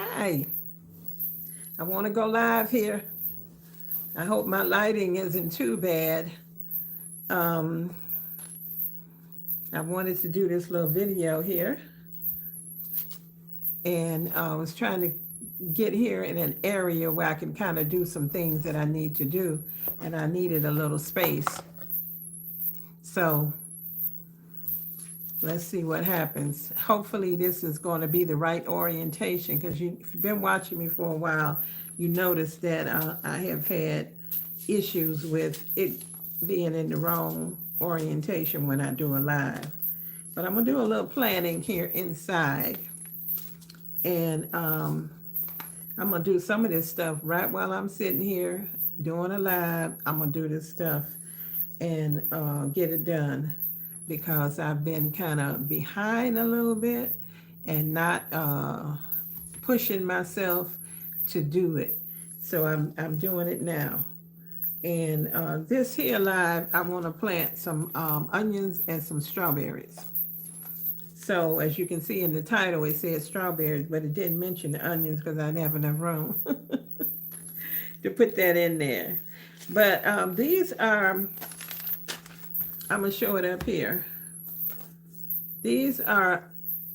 Hi, I want to go live here. I hope my lighting isn't too bad. Um, I wanted to do this little video here, and I was trying to get here in an area where I can kind of do some things that I need to do, and I needed a little space. So let's see what happens. Hopefully this is going to be the right orientation, because if you've been watching me for a while, you notice that I have had issues with it being in the wrong orientation when I do a live. But I'm going to do a little planning here inside. And I'm going to do some of this stuff right while I'm sitting here doing a live. I'm going to do this stuff and get it done, because I've been kind of behind a little bit and not pushing myself to do it. So I'm doing it now. And this here live, I want to plant some onions and some strawberries. So as you can see in the title, it says strawberries, but it didn't mention the onions because I didn't have enough room to put that in there. But these are, I'm going to show it up here. These are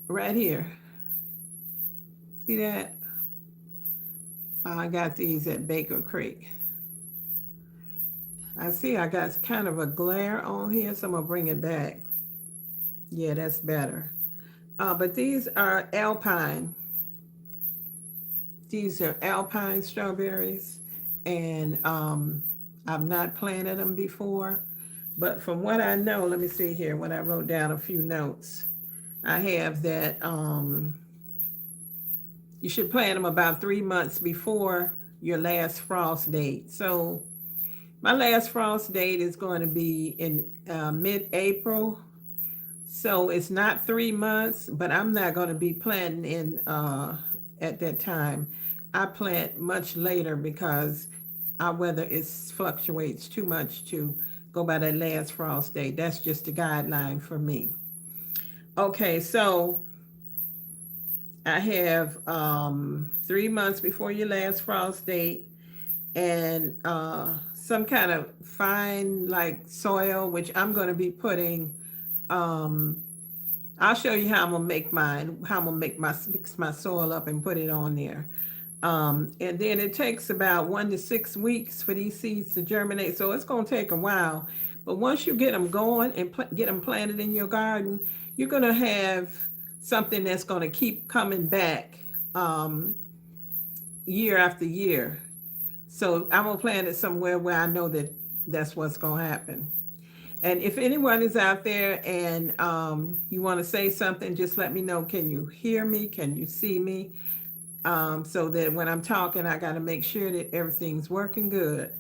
right here. See that? I got these at Baker Creek. I see I got kind of a glare on here, so I'm going to bring it back. Yeah, that's better. But these are alpine. These are alpine strawberries. And I've not planted them before. But from what I know, let me see here, when I wrote down a few notes, I have that you should plant them about 3 months before your last frost date. So my last frost date is going to be in mid-April. So it's not 3 months, but I'm not going to be planting in at that time. I plant much later because our weather fluctuates too much to go by that last frost date. That's just a guideline for me. Okay, so I have 3 months before your last frost date, and some kind of fine like soil, which I'm going to be putting. I'll show you how I'm gonna make mine, how I'm gonna mix my soil up and put it on there. And then it takes about 1 to 6 weeks for these seeds to germinate. So it's gonna take a while. But once you get them going and get them planted in your garden, you're gonna have something that's gonna keep coming back year after year. So I'm gonna plant it somewhere where I know that that's what's gonna happen. And if anyone is out there and you want to say something, just let me know. Can you hear me? Can you see me? So that when I'm talking, I got to make sure that everything's working good.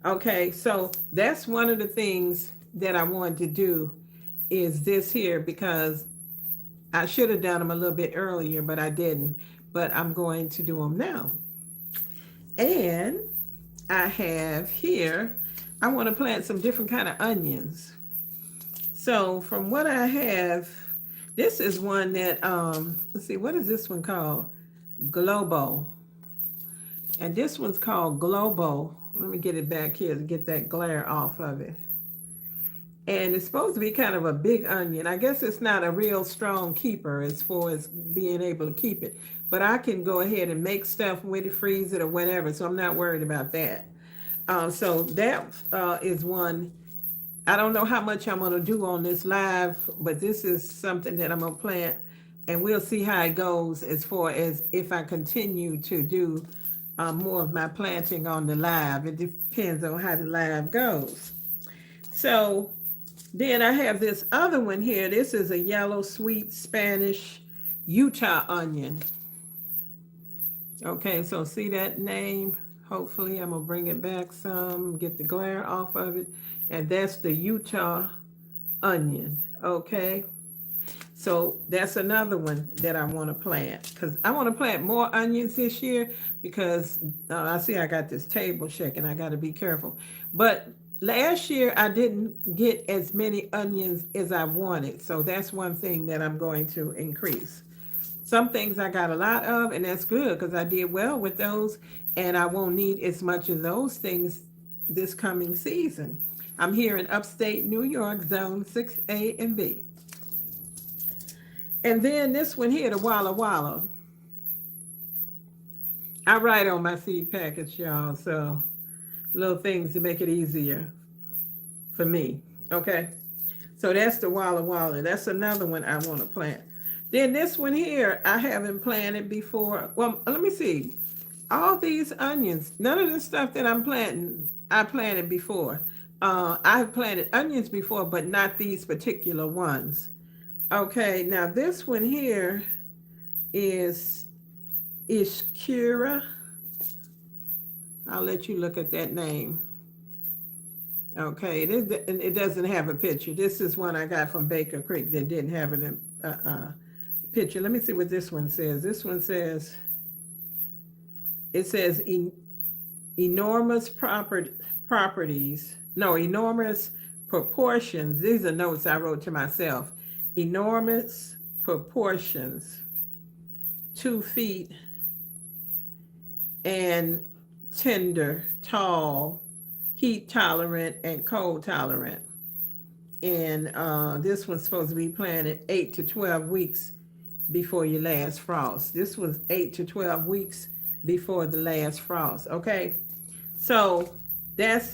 Okay, so that's one of the things that I wanted to do is this here, because I should have done them a little bit earlier, but I didn't. But I'm going to do them now. And I have here, I want to plant some different kind of onions. So from what I have, this is one that, let's see, what is this one called? Globo. And this one's called Globo. Let me get it back here to get that glare off of it. And it's supposed to be kind of a big onion. I guess it's not a real strong keeper as far as being able to keep it. But I can go ahead and make stuff with it, freeze it or whatever. So I'm not worried about that. So that is one. I don't know how much I'm going to do on this live, but this is something that I'm going to plant, and we'll see how it goes as far as if I continue to do more of my planting on the live. It depends on how the live goes. So then I have this other one here. This is a yellow sweet Spanish Utah onion. Okay, so see that name? Hopefully I'm going to bring it back some, get the glare off of it. And that's the Utah onion, okay? So that's another one that I want to plant, because I want to plant more onions this year, because I see I got this table shaking. I got to be careful. But last year I didn't get as many onions as I wanted. So that's one thing that I'm going to increase. Some things I got a lot of, and that's good because I did well with those, and I won't need as much of those things this coming season. I'm here in upstate New York, zone 6A and B. And then this one here, the Walla Walla. I write on my seed package, y'all, so little things to make it easier for me. Okay. So that's the Walla Walla. That's another one I want to plant. Then this one here, I haven't planted before. Well, let me see. All these onions, none of the stuff that I'm planting, I planted before. I've planted onions before, but not these particular ones. Okay, now this one here is Ishkira. I'll let you look at that name. Okay, it doesn't have a picture. This is one I got from Baker Creek that didn't have a picture. Let me see what this one says. This one says, it says enormous properties. No, enormous proportions. These are notes I wrote to myself. Enormous proportions, 2 feet, and tender, tall, heat tolerant, and cold tolerant. And this one's supposed to be planted 8 to 12 weeks before your last frost. This was 8 to 12 weeks before the last frost. Okay, so that's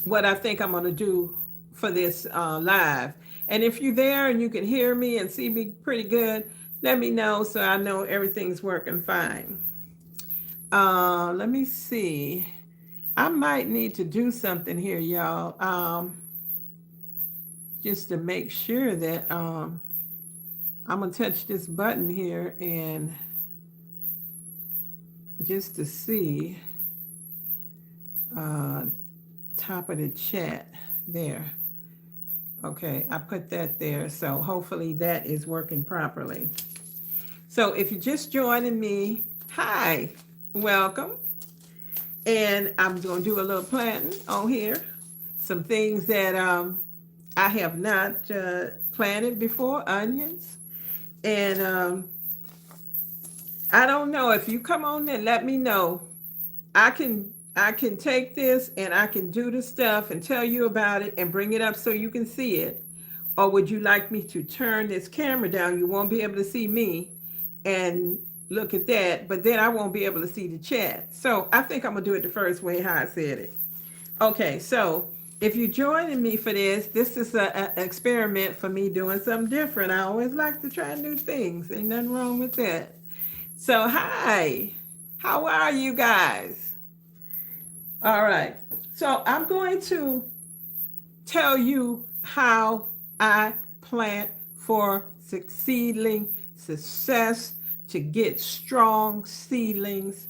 what I think I'm going to do for this live. And if you're there and you can hear me and see me pretty good, let me know so I know everything's working fine. Let me see. I might need to do something here, y'all, just to make sure that I'm going to touch this button here and just to see top of the chat there. Okay, I put that there, so hopefully that is working properly. So if you're just joining me, hi, welcome. And I'm going to do a little planting on here. Some things that I have not planted before, onions. And I don't know, if you come on and let me know, I can take this and I can do the stuff and tell you about it and bring it up so you can see it. Or would you like me to turn this camera down? You won't be able to see me and look at that, but then I won't be able to see the chat. So I think I'm gonna do it the first way how I said it. Okay, so if you're joining me for this is an experiment for me doing something different. I always like to try new things. Ain't nothing wrong with that. So hi, how are you guys? All right, so I'm going to tell you how I plant for seedling success, to get strong seedlings.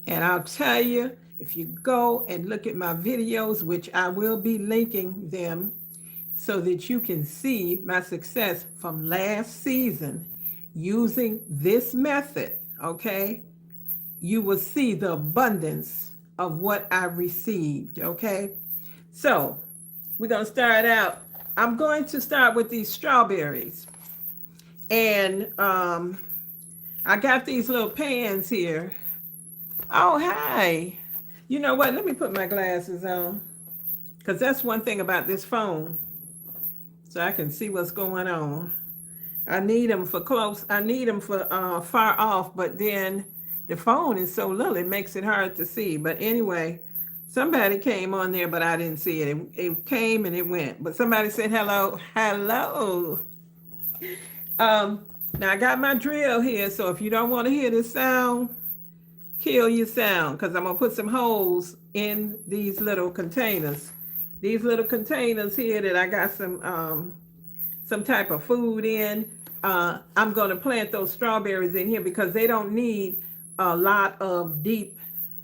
And I'll tell you, if you go and look at my videos, which I will be linking them so that you can see my success from last season using this method, okay, you will see the abundance of what I received, okay? So we're going to start out. I'm going to start with these strawberries. And I got these little pans here. Oh, hi. You know what? Let me put my glasses on, because that's one thing about this phone, so I can see what's going on. I need them for close. I need them for far off, but then the phone is so little, it makes it hard to see. But anyway, somebody came on there, but I didn't see it. It came and it went. But somebody said hello. Hello. Now I got my drill here, so if you don't want to hear this sound, kill your sound, because I'm going to put some holes in these little containers. These little containers here that I got some type of food in. I'm going to plant those strawberries in here because they don't need a lot of deep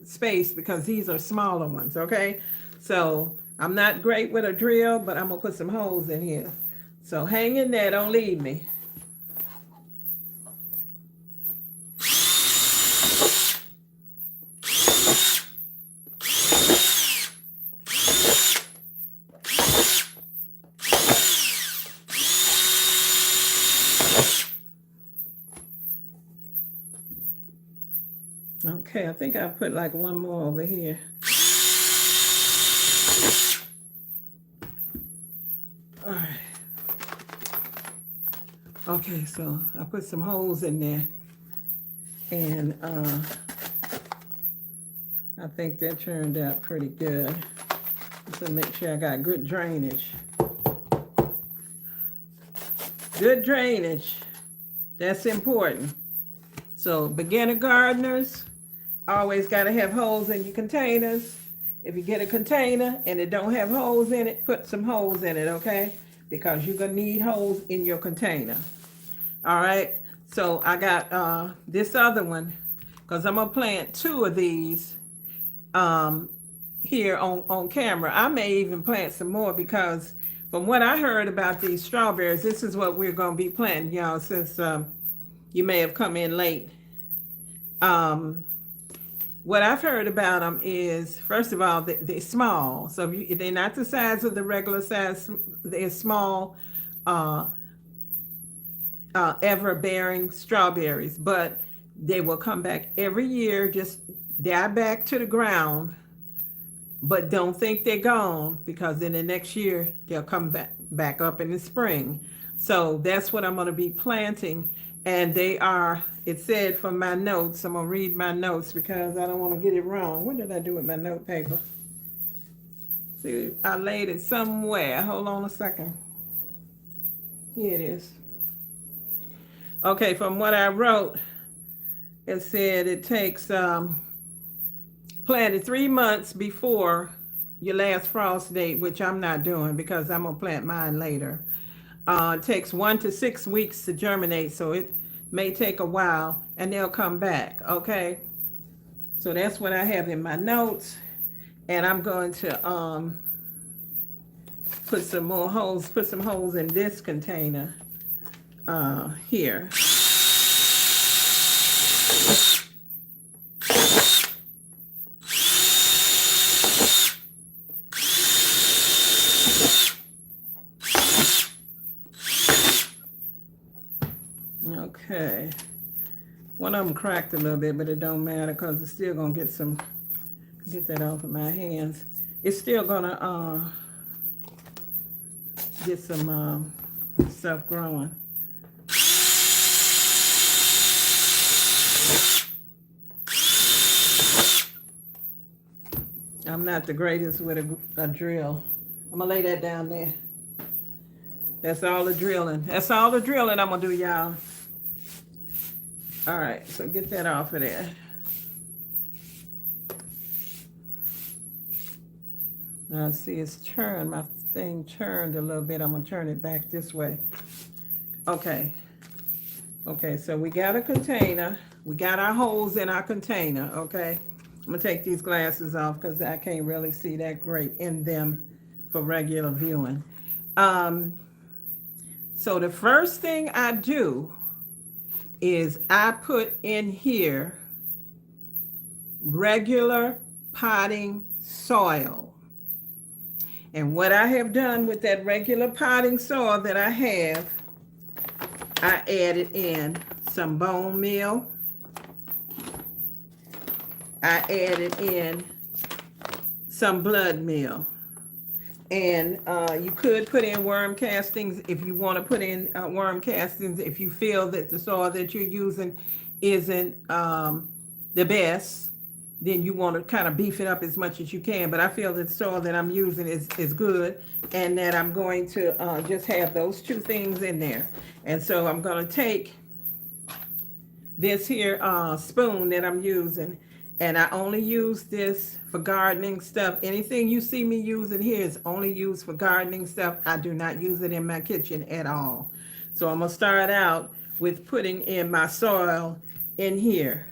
space, because these are smaller ones, okay? So I'm not great with a drill, but I'm going to put some holes in here. So hang in there, don't leave me. Okay, I think I put like one more over here. All right. Okay, so I put some holes in there, and I think that turned out pretty good. So make sure I got good drainage. Good drainage. That's important. So beginner gardeners always got to have holes in your containers. If you get a container and it don't have holes in it, put some holes in it, okay? Because you're going to need holes in your container. All right? So I got this other one because I'm going to plant 2 of these here on camera. I may even plant some more because from what I heard about these strawberries, this is what we're going to be planting, y'all, since you may have come in late. What I've heard about them is, first of all, they're small. So they're not the size of the regular size. They're small, ever-bearing strawberries, but they will come back every year, just die back to the ground. But don't think they're gone, because in the next year they'll come back up in the spring. So that's what I'm going to be planting. And they are, it said from my notes, I'm going to read my notes because I don't want to get it wrong. What did I do with my note paper? See, I laid it somewhere. Hold on a second. Here it is. Okay, from what I wrote, it said it takes planted 3 months before your last frost date, which I'm not doing because I'm going to plant mine later. It takes 1 to 6 weeks to germinate, so it may take a while, and they'll come back, okay? So that's what I have in my notes, and I'm going to put some holes in this container here. Okay, one of them cracked a little bit, but it don't matter because it's still gonna get that off of my hands. It's still gonna get some stuff growing. I'm not the greatest with a drill. I'm gonna lay that down there. That's all the drilling. That's all the drilling I'm gonna do, y'all. All right, so get that off of there. Now see, it's turned. My thing turned a little bit. I'm gonna turn it back this way. Okay. Okay, so we got a container. We got our holes in our container, okay? I'm gonna take these glasses off because I can't really see that great in them for regular viewing. So the first thing I do is I put in here regular potting soil. And what I have done with that regular potting soil that I have, I added in some bone meal. I added in some blood meal. And you could put in worm castings if you want to put in worm castings if you feel that the soil that you're using isn't the best. Then you want to kind of beef it up as much as you can. But I feel that the soil that I'm using is good, and that I'm going to just have those 2 things in there. And so I'm going to take this here spoon that I'm using, and I only use this for gardening stuff. Anything you see me using here is only used for gardening stuff. I do not use it in my kitchen at all. So I'm going to start out with putting in my soil in here.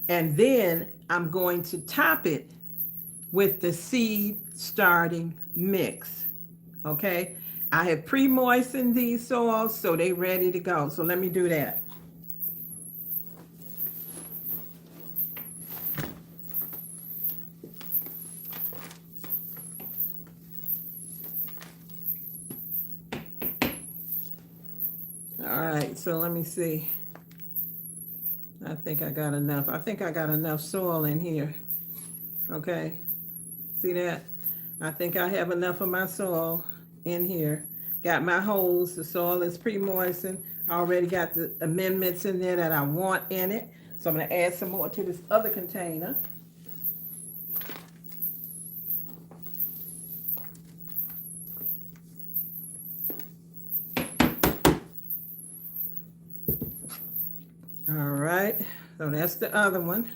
And then I'm going to top it with the seed starting mix. Okay? I have pre-moistened these soils so they're ready to go. So let me do that. All right, so let me see. I think I got enough. I think I got enough soil in here. Okay. See that? I think I have enough of my soil in here. Got my holes. The soil is pre-moistened. I already got the amendments in there that I want in it. So I'm going to add some more to this other container. All right. So that's the other one.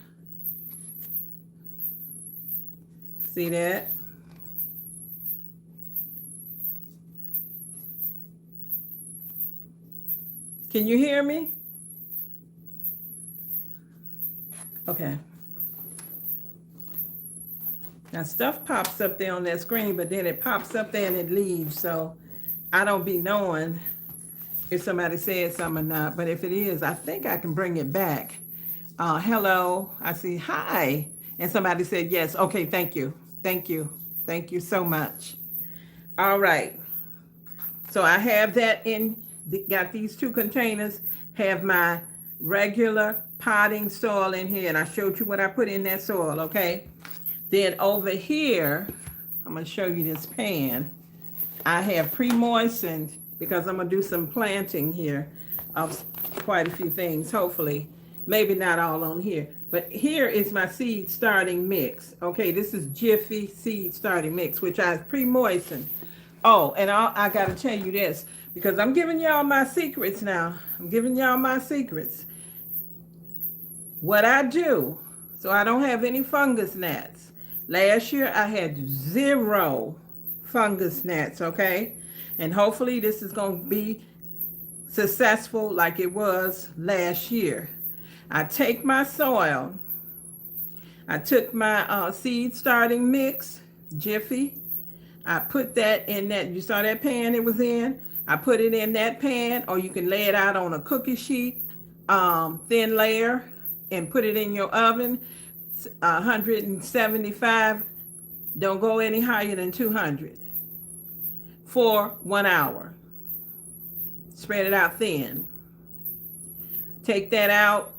See that? Can you hear me? Okay. Now stuff pops up there on that screen, but then it pops up there and it leaves. So I don't be knowing if somebody said something or not. But if it is, I think I can bring it back. Hello. I see hi. And somebody said yes. Okay, thank you. Thank you. Thank you so much. All right. So I have that in, got these two containers, have my regular potting soil in here, and I showed you what I put in that soil, okay? Then over here, I'm going to show you this pan. I have pre-moistened because I'm going to do some planting here of quite a few things, hopefully. Maybe not all on here. But here is my seed starting mix. Okay, this is Jiffy seed starting mix, which I pre-moistened. Oh, and I got to tell you this, because I'm giving y'all my secrets now. I'm giving y'all my secrets. What I do, so I don't have any fungus gnats. Last year, I had 0 fungus gnats, okay? And hopefully this is going to be successful like it was last year. I take my soil. I took my seed starting mix, Jiffy. I put that in that, you saw that pan it was in? I put it in that pan, or you can lay it out on a cookie sheet, thin layer, and put it in your oven, 175. Don't go any higher than 200 for 1 hour. Spread it out thin. Take that out,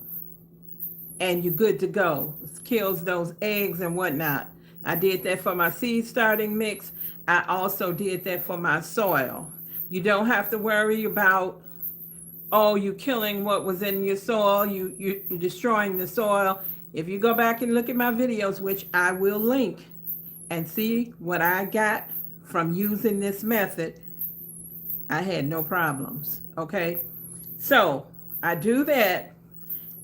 and you're good to go. It kills those eggs and whatnot. I did that for my seed starting mix. I also did that for my soil. You don't have to worry about, oh, you killing what was in your soil. You're destroying the soil. If you go back and look at my videos, which I will link, and see what I got from using this method, I had no problems, okay? So I do that,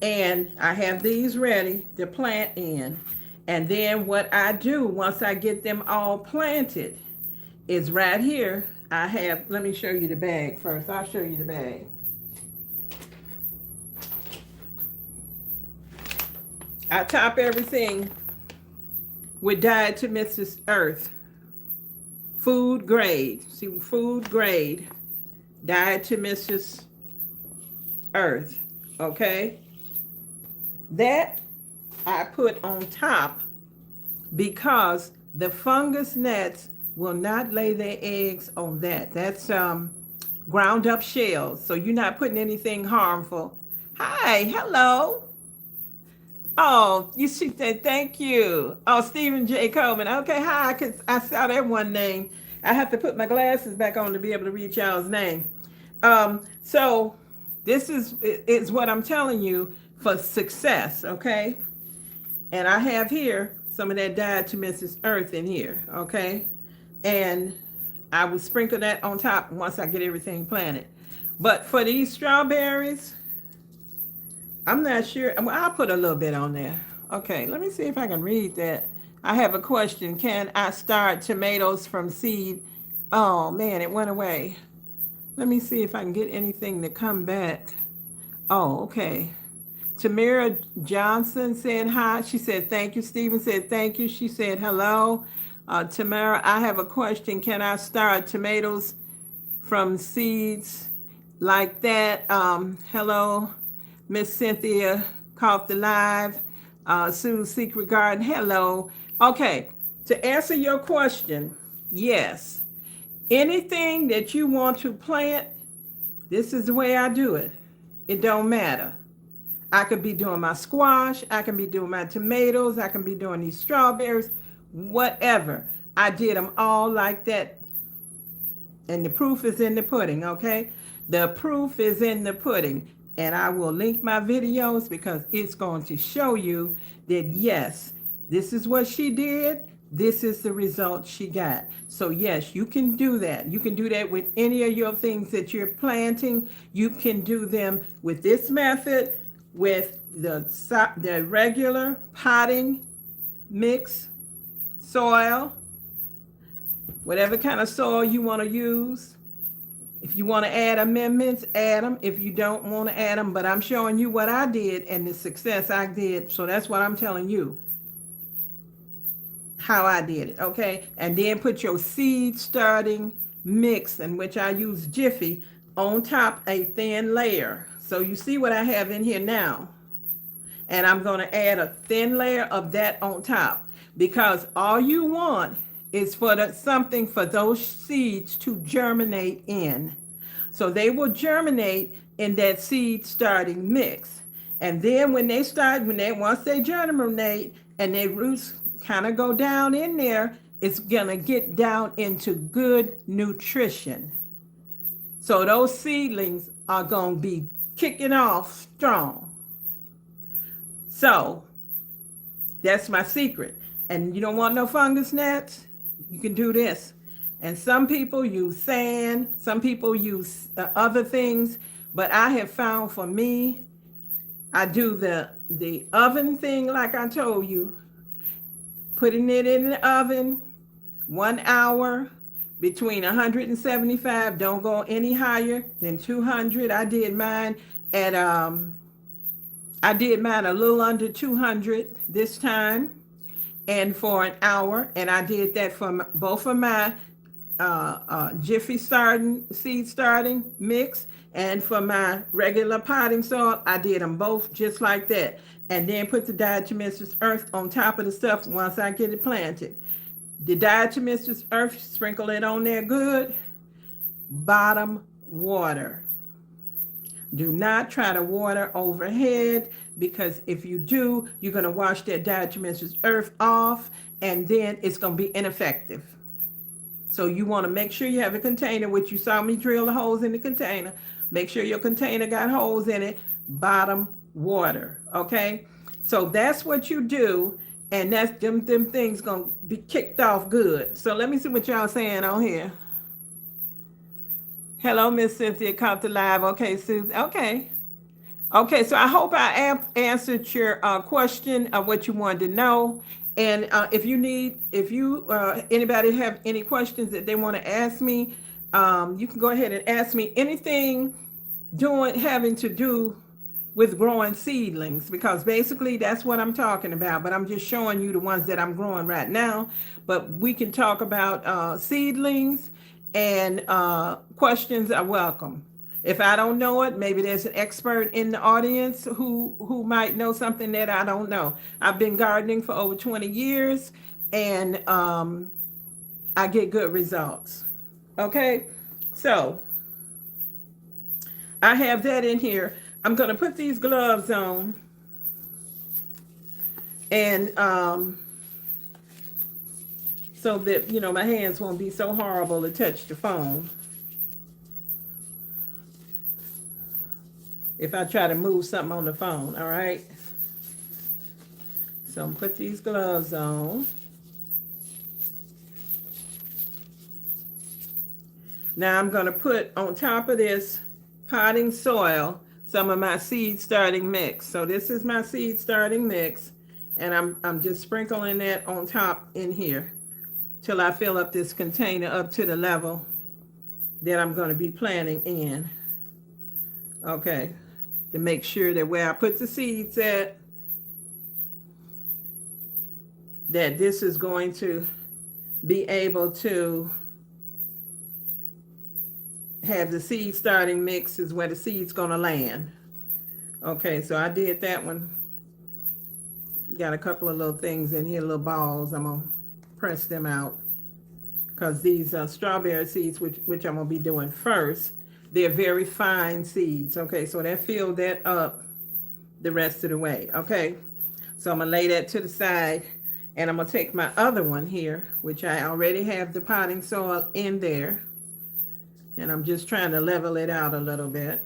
and I have these ready to plant in. And then what I do once I get them all planted is right here. I have, let me show you the bag first. I'll show you the bag. I top everything with Diatomaceous earth. Food grade. See, food grade. Diatomaceous earth. Okay? That I put on top because the fungus gnats will not lay their eggs on that. That's ground up shells. So you're not putting anything harmful. Hi, hello. Oh, you should say thank you. Oh, Stephen J. Coleman. Okay, hi, because I saw that one name. I have to put my glasses back on to be able to read y'all's name. So this is what I'm telling you for success, okay? And I have here some of that diatomaceous earth in here, okay? And I will sprinkle that on top once I get everything planted. But for these strawberries, I'm not sure. Well, I'll put a little bit on there. Okay, let me see if I can read that. I have a question. Can I start tomatoes from seed? Oh, man, it went away. Let me see if I can get anything to come back. Oh, okay. Tamara Johnson said hi. She said thank you. Stephen said thank you. She said hello. Tamara, I have a question. Can I start tomatoes from seeds like that? Hello. Miss Cynthia Coughed Alive, Sue's Secret Garden, hello. Okay, to answer your question, yes. Anything that you want to plant, this is the way I do it. It don't matter. I could be doing my squash, I can be doing my tomatoes, I can be doing these strawberries, whatever. I did them all like that. And the proof is in the pudding, okay? The proof is in the pudding. And I will link my videos because it's going to show you that, yes, this is what she did. This is the result she got. So, yes, you can do that. You can do that with any of your things that you're planting. You can do them with this method, with the regular potting mix soil, whatever kind of soil you want to use. If you want to add amendments, add them. If you don't want to add them, but I'm showing you what I did and the success I did. So that's what I'm telling you, how I did it, okay? And then put your seed starting mix, in which I use Jiffy, on top a thin layer. So you see what I have in here now. And I'm going to add a thin layer of that on top, because all you want is for something for those seeds to germinate in. So they will germinate in that seed starting mix. And then once they germinate and their roots kind of go down in there, it's gonna get down into good nutrition. So those seedlings are gonna be kicking off strong. So that's my secret. And you don't want no fungus gnats? You can do this. And some people use sand, some people use other things, but I have found for me, I do the oven thing like I told you, putting it in the oven 1 hour between 175, don't go any higher than 200. I did mine a little under 200 this time, and for an hour. And I did that for both of my Jiffy seed starting mix, and for my regular potting soil, I did them both just like that. And then put the diatomaceous earth on top of the stuff once I get it planted. The diatomaceous earth, sprinkle it on there good. Bottom water. Do not try to water overhead, because if you do, you're going to wash that diatomaceous earth off, and then it's going to be ineffective. So you want to make sure you have a container, which you saw me drill the holes in the container. Make sure your container got holes in it. Bottom water, okay? So that's what you do, and that's them things going to be kicked off good. So let me see what y'all saying on here. Hello, Miss Cynthia, caught the live. Okay, Susan. Okay. Okay, so I hope I answered your question of what you wanted to know. And if anybody have any questions that they want to ask me, you can go ahead and ask me anything having to do with growing seedlings, because basically that's what I'm talking about. But I'm just showing you the ones that I'm growing right now. But we can talk about seedlings, and questions are welcome. If I don't know it, maybe there's an expert in the audience who might know something that I don't know. I've been gardening for over 20 years, and I get good results. Okay, so I have that in here. I'm going to put these gloves on, and so that, my hands won't be so horrible to touch the phone if I try to move something on the phone. All right, so I'm put these gloves on. Now I'm going to put on top of this potting soil some of my seed starting mix. So this is my seed starting mix, and I'm just sprinkling that on top in here till I fill up this container up to the level that I'm going to be planting in. Okay, to make sure that where I put the seeds at, that this is going to be able to have the seed starting mix is where the seed's going to land. Okay, so I did that one. Got a couple of little things in here, little balls. I'm going to press them out, because these strawberry seeds, which I'm going to be doing first, they're very fine seeds. Okay, so that filled that up the rest of the way. Okay, so I'm gonna lay that to the side, and I'm gonna take my other one here, which I already have the potting soil in there, and I'm just trying to level it out a little bit.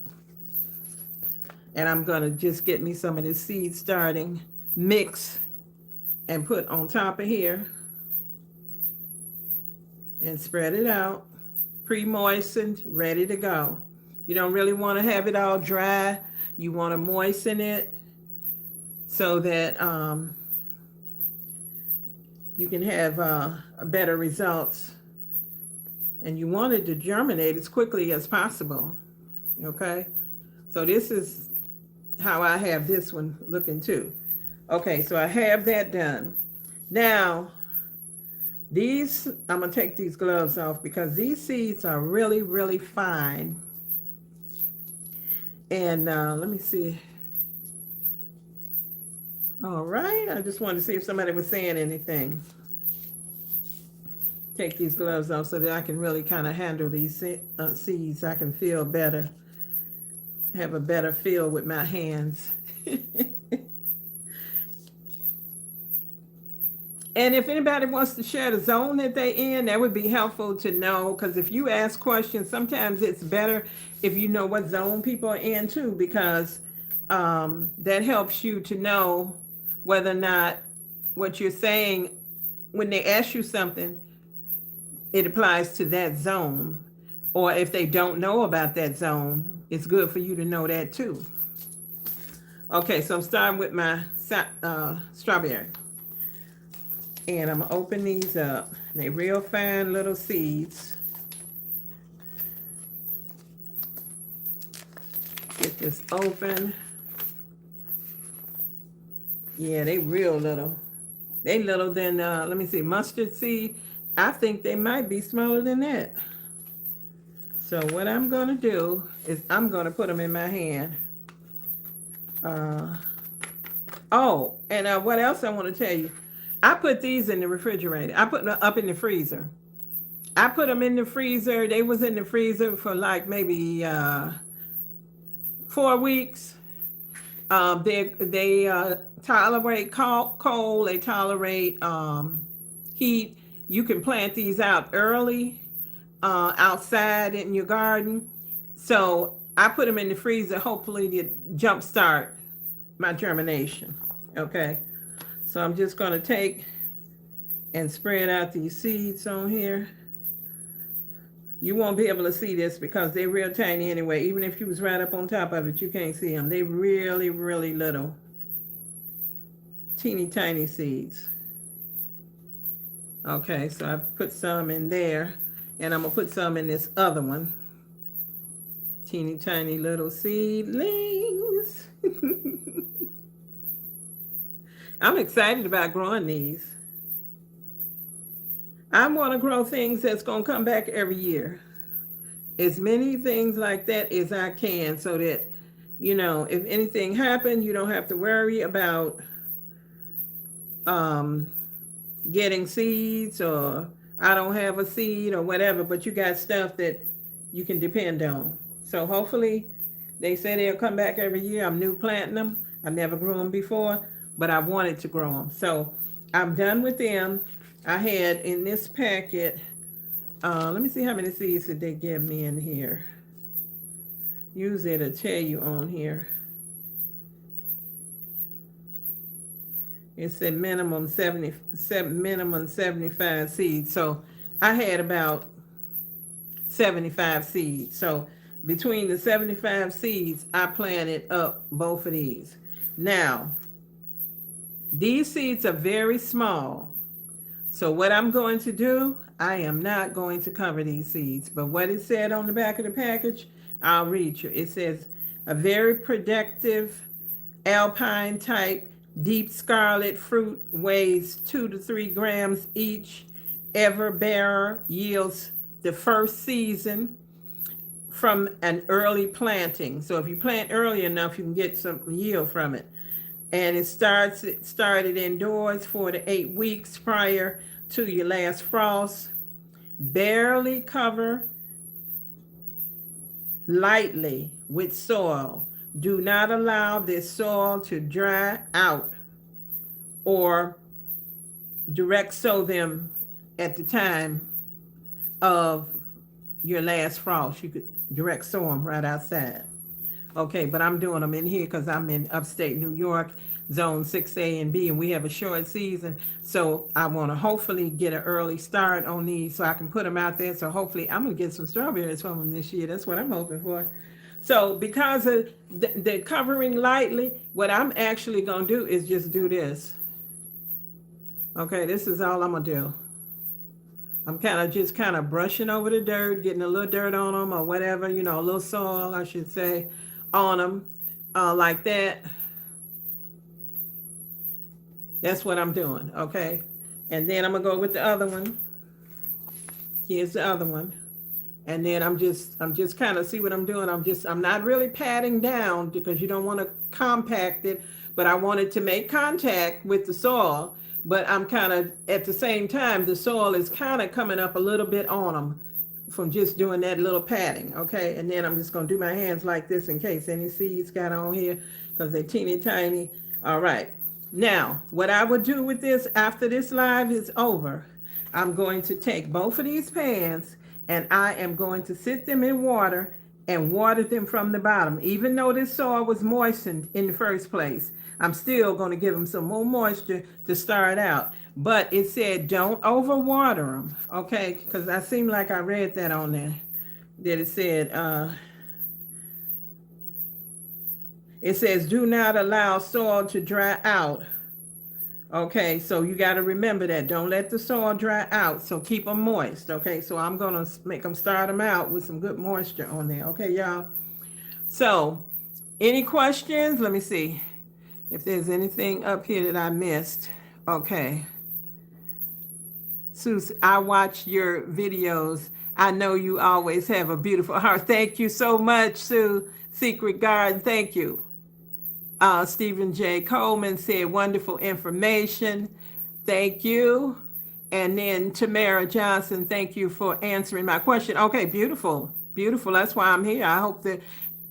And I'm gonna just get me some of this seed starting mix and put on top of here and spread it out, pre-moistened, ready to go. You don't really want to have it all dry. You want to moisten it so that you can have better results. And you want it to germinate as quickly as possible. Okay, so this is how I have this one looking too. Okay, so I have that done. Now, these, I'm going to take these gloves off because these seeds are really, really fine. And let me see. All right, I just wanted to see if somebody was saying anything. Take these gloves off so that I can really kind of handle these seeds. I can feel better, have a better feel with my hands. And if anybody wants to share the zone that they're in, that would be helpful to know, because if you ask questions, sometimes it's better if you know what zone people are in too, because that helps you to know whether or not what you're saying, when they ask you something, it applies to that zone. Or if they don't know about that zone, it's good for you to know that too. Okay, so I'm starting with my strawberry. And I'm going to open these up. They're real fine little seeds. Get this open. Yeah, they real little. They little than, let me see, mustard seed. I think they might be smaller than that. So what I'm going to do is I'm going to put them in my hand. Oh, and what else I want to tell you. I put these in the refrigerator. I put them up in the freezer. I put them in the freezer. They was in the freezer for like maybe 4 weeks. They tolerate cold. They tolerate heat. You can plant these out early outside in your garden. So I put them in the freezer, hopefully to jumpstart my germination. Okay. So I'm just going to take and spread out these seeds on here. You won't be able to see this because they're real tiny anyway. Even if you was right up on top of it, you can't see them. They're really, really little. Teeny tiny seeds. Okay, so I put some in there. And I'm going to put some in this other one. Teeny tiny little seedlings. I'm excited about growing these. I want to grow things that's going to come back every year. As many things like that as I can, so that, you know, if anything happens, you don't have to worry about getting seeds, or I don't have a seed or whatever, but you got stuff that you can depend on. So hopefully, they say they'll come back every year. I'm new planting them. I never grew them before, but I wanted to grow them. So I'm done with them. I had in this packet, let me see how many seeds did they give me in here. Usually it'll tell you on here. It said minimum 75 seeds. So I had about 75 seeds. So between the 75 seeds, I planted up both of these. Now, these seeds are very small. So what I'm going to do, I am not going to cover these seeds. But what it said on the back of the package, I'll read you. It says, a very productive alpine type deep scarlet fruit weighs 2 to 3 grams each. Ever bearer yields the first season from an early planting. So if you plant early enough, you can get some yield from it. And it started indoors 4 to 8 weeks prior to your last frost. Barely cover lightly with soil Do not allow this soil to dry out or direct sow them at the time of your last frost. You could direct sow them right outside. Okay, but I'm doing them in here because I'm in upstate New York, zone 6A and B, and we have a short season. So I want to hopefully get an early start on these so I can put them out there. So hopefully I'm going to get some strawberries from them this year. That's what I'm hoping for. So because of the covering lightly, what I'm actually going to do is just do this. Okay, this is all I'm going to do. I'm just kind of brushing over the dirt, getting a little dirt on them or whatever, you know, a little soil, I should say, on them like that. That's what I'm doing, okay? And then I'm going to go with the other one. Here's the other one. And then I'm just kind of, see what I'm doing? I'm not really patting down because you don't want to compact it, but I wanted to make contact with the soil. But I'm kind of, at the same time, the soil is kind of coming up a little bit on them from just doing that little patting, okay? And then I'm just going to do my hands like this in case any seeds got on here because they're teeny tiny. All right. Now, what I would do with this after this live is over, I'm going to take both of these pans and I am going to sit them in water and water them from the bottom. Even though this soil was moistened in the first place, I'm still going to give them some more moisture to start out. But it said don't overwater them, okay? Because I seem like I read that on there, that it says do not allow soil to dry out. Okay, so you got to remember that. Don't let the soil dry out. So keep them moist. Okay, so I'm going to make them start them out with some good moisture on there. Okay, y'all. So any questions? Let me see if there's anything up here that I missed. Okay. Suze, I watch your videos. I know you always have a beautiful heart. Thank you so much, Sue. Secret Garden, thank you. Stephen J. Coleman said wonderful information. Thank you. And then Tamara Johnson, thank you for answering my question. Okay, beautiful. Beautiful. That's why I'm here. I hope that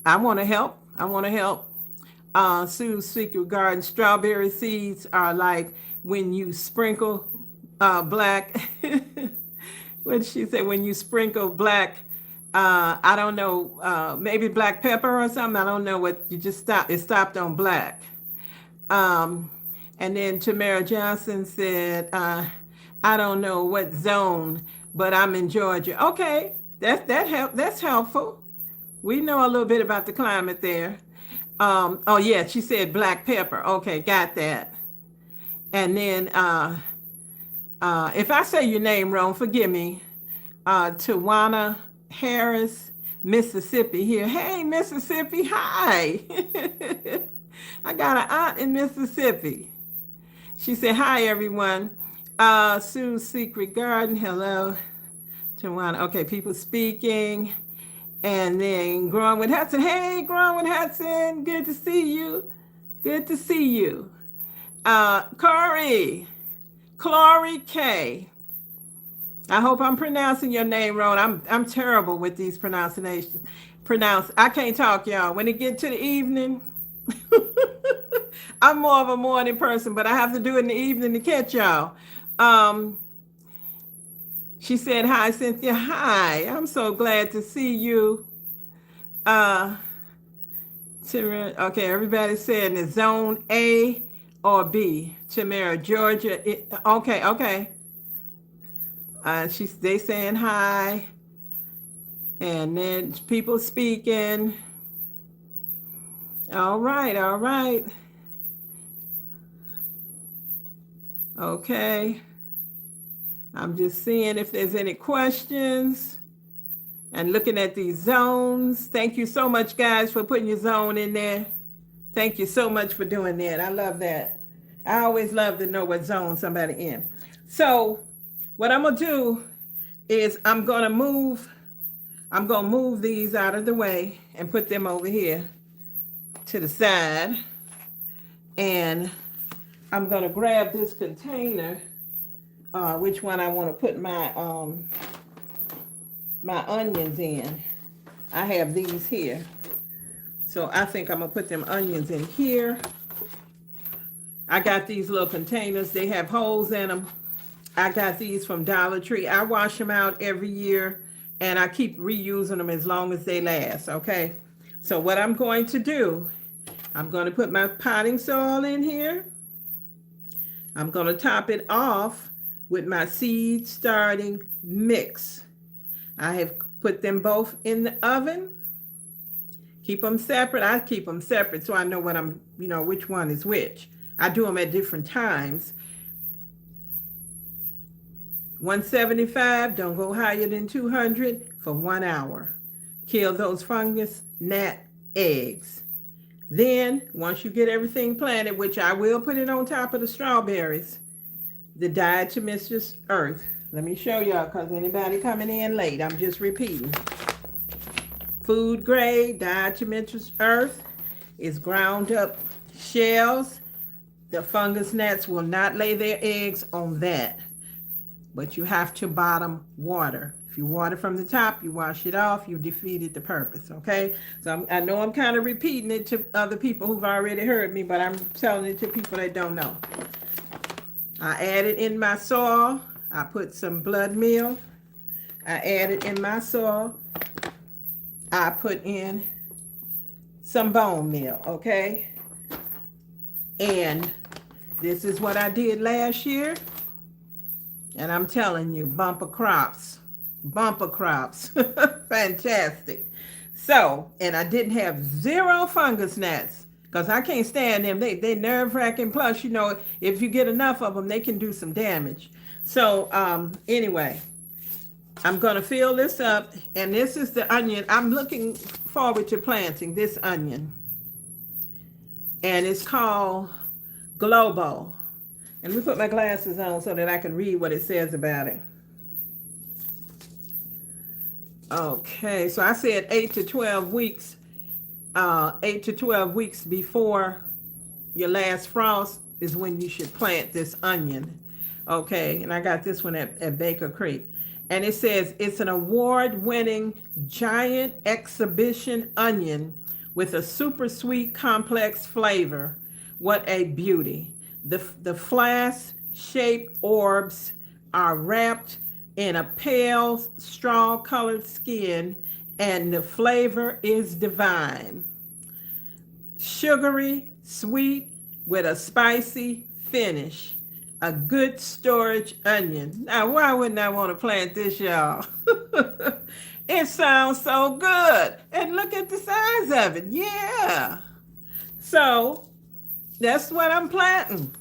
I want to help. I want to help. Sue's Secret Garden, strawberry seeds are like when you sprinkle black. What did she say? When you sprinkle black, I don't know, maybe black pepper or something. I don't know what you just stopped. It stopped on black. And then Tamara Johnson said, I don't know what zone, but I'm in Georgia. Okay, that's helpful. We know a little bit about the climate there. Oh yeah, she said black pepper. Okay, got that. And then if I say your name wrong, forgive me. Tawana Harris, Mississippi here. Hey, Mississippi, hi. I got an aunt in Mississippi. She said, hi, everyone. Sue's Secret Garden, hello. Tawana, okay, people speaking. And then Growing with Hudson. Hey, Growing with Hudson, good to see you. Good to see you. Corey K. I hope I'm pronouncing your name wrong. I'm terrible with these pronunciations. I can't talk, y'all. When it get to the evening, I'm more of a morning person, but I have to do it in the evening to catch y'all. She said, hi, Cynthia. Hi, I'm so glad to see you. Okay, everybody's saying the zone A or B. Tamara, Georgia. Okay. They saying hi. And then people speaking. All right. Okay. I'm just seeing if there's any questions and looking at these zones. Thank you so much, guys, for putting your zone in there. Thank you so much for doing that. I love that. I always love to know what zone somebody in. So what I'm going to do is I'm going to move these out of the way and put them over here to the side. And I'm going to grab this container, which one I want to put my onions in. I have these here. So I think I'm gonna put them onions in here. I got these little containers. They have holes in them. I got these from Dollar Tree. I wash them out every year and I keep reusing them as long as they last, okay? So what I'm going to do, I'm going to put my potting soil in here. I'm going to top it off with my seed starting mix. I have put them both in the oven. Keep them separate. I keep them separate so I know what I'm, which one is which. I do them at different times. 175, don't go higher than 200 for 1 hour. Kill those fungus gnat eggs. Then, once you get everything planted, which I will put it on top of the strawberries, the diatomaceous earth. Let me show y'all, because anybody coming in late, I'm just repeating. Food grade diatomaceous earth is ground up shells. The fungus gnats will not lay their eggs on that. But you have to bottom water. If you water from the top, you wash it off, you defeated the purpose, okay? So I know I'm kind of repeating it to other people who've already heard me, but I'm telling it to people that don't know. I added in my soil, I put some blood meal. I added in my soil, I put in some bone meal, okay? And this is what I did last year. And I'm telling you, bumper crops, fantastic. So, and I didn't have zero fungus gnats because I can't stand them. They nerve-wracking. Plus, if you get enough of them, they can do some damage. So, anyway, I'm going to fill this up. And this is the onion. I'm looking forward to planting this onion. And it's called Globo. And let me put my glasses on so that I can read what it says about it. Okay, so I said 8 to 12 weeks. 8 to 12 weeks before your last frost is when you should plant this onion. Okay, and I got this one at Baker Creek. And it says it's an award-winning giant exhibition onion with a super sweet complex flavor. What a beauty. The flask-shaped orbs are wrapped in a pale straw-colored skin, and the flavor is divine. Sugary, sweet, with a spicy finish. A good storage onion. Now, why wouldn't I want to plant this, y'all? It sounds so good. And look at the size of it. Yeah. So, that's what I'm planting.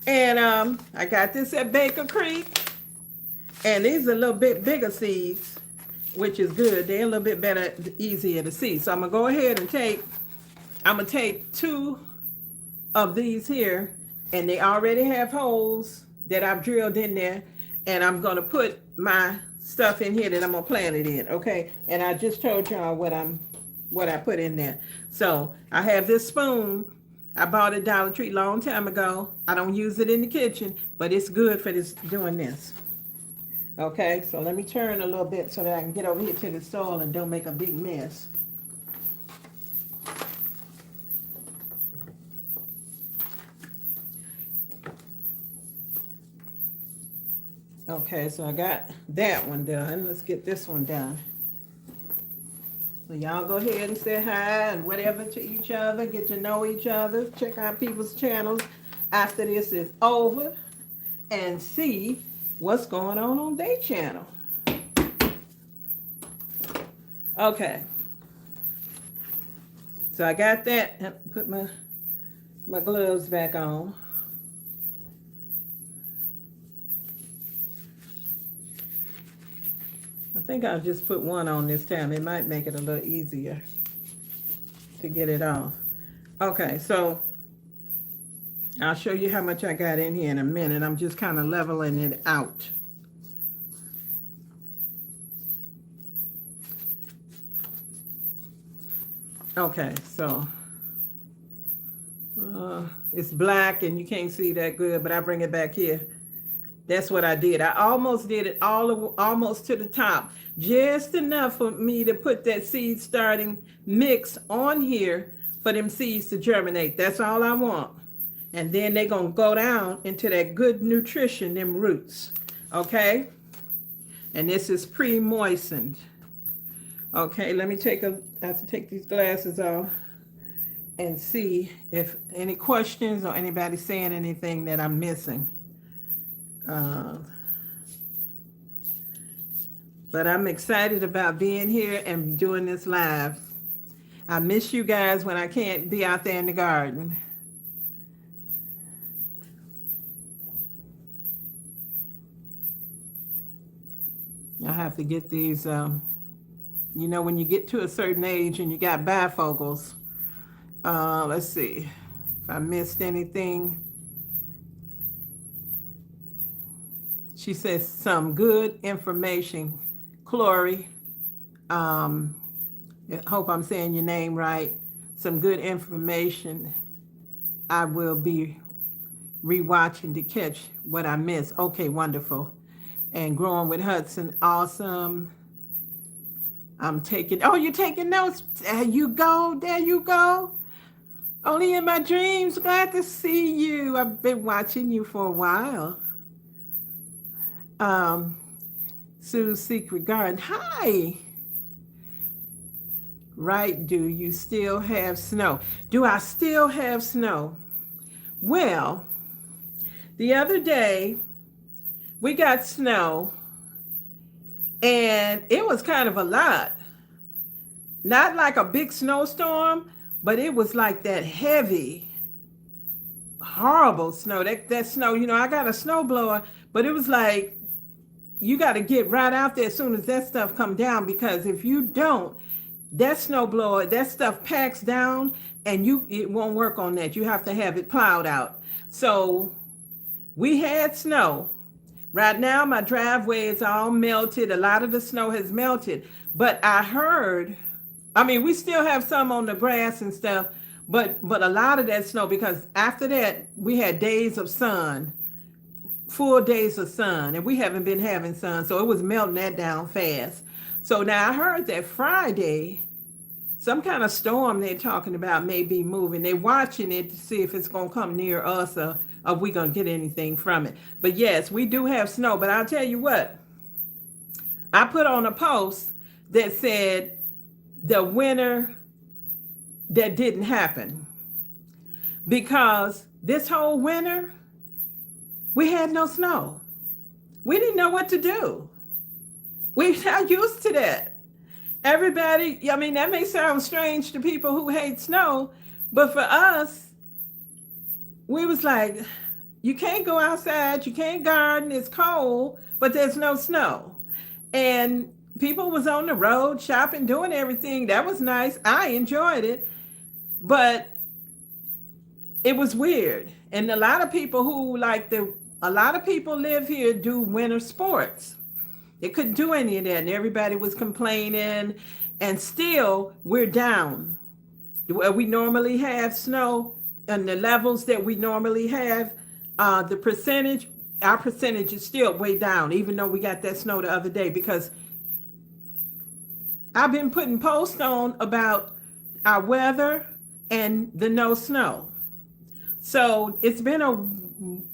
And I got this at Baker Creek. And these are a little bit bigger seeds, which is good. They're a little bit better, easier to see. So I'm going to go ahead and take 2 of these here. And they already have holes that I've drilled in there. And I'm going to put my stuff in here that I'm going to plant it in, okay? And I just told y'all what I put in there. So I have this spoon. I bought it at Dollar Tree a long time ago. I don't use it in the kitchen, but it's good for doing this. Okay, so let me turn a little bit so that I can get over here to the soil and don't make a big mess. Okay, so I got that one done. Let's get this one done. So y'all go ahead and say hi and whatever to each other, get to know each other, check out people's channels after this is over and see what's going on their channel. Okay. So I got that. Put my gloves back on. I think I'll just put one on this time. It might make it a little easier to get it off. Okay, so I'll show you how much I got in here in a minute. I'm just kind of leveling it out. Okay, so it's black and you can't see that good, but I bring it back here That's what I did. I almost did it almost to the top, just enough for me to put that seed starting mix on here for them seeds to germinate. That's all I want. And then they're going to go down into that good nutrition, them roots. Okay? And this is pre-moistened. Okay, let me I have to take these glasses off and see if any questions or anybody saying anything that I'm missing. But I'm excited about being here and doing this live. I miss you guys when I can't be out there in the garden. I have to get these, when you get to a certain age and you got bifocals. Let's see if I missed anything. She says some good information. Chloe, I hope I'm saying your name right. Some good information. I will be rewatching to catch what I missed. Okay, wonderful. And Growing with Hudson, awesome. I'm taking, oh, you're taking notes. There you go. There you go. Only in my dreams. Glad to see you. I've been watching you for a while. Sue's Secret Garden. Hi. Right. Do you still have snow? Do I still have snow? Well, the other day we got snow and it was kind of a lot. Not like a big snowstorm, but it was like that heavy, horrible snow. That snow, I got a snowblower, but it was like you got to get right out there as soon as that stuff come down, because if you don't, that snowblower, that stuff packs down and it won't work on that. You have to have it plowed out. So we had snow. Right now my driveway is all melted. A lot of the snow has melted, but we still have some on the grass and stuff, but a lot of that snow, because after that we had days of sun, full days of sun, and we haven't been having sun, so it was melting that down fast. So now I heard that Friday some kind of storm they're talking about may be moving. They're watching it to see if it's going to come near us or are we going to get anything from it. But yes, we do have snow. But I'll tell you what, I put on a post that said the winter that didn't happen, because this whole winter we had no snow. We didn't know what to do. We're not used to that. Everybody, that may sound strange to people who hate snow, but for us, we was like, you can't go outside, you can't garden, it's cold, but there's no snow. And people was on the road shopping, doing everything. That was nice. I enjoyed it, but it was weird. And a lot of people live here do winter sports. They couldn't do any of that, and everybody was complaining, and still we're down. We normally have snow and the levels that we normally have, our percentage is still way down, even though we got that snow the other day, because I've been putting posts on about our weather and the no snow. So it's been a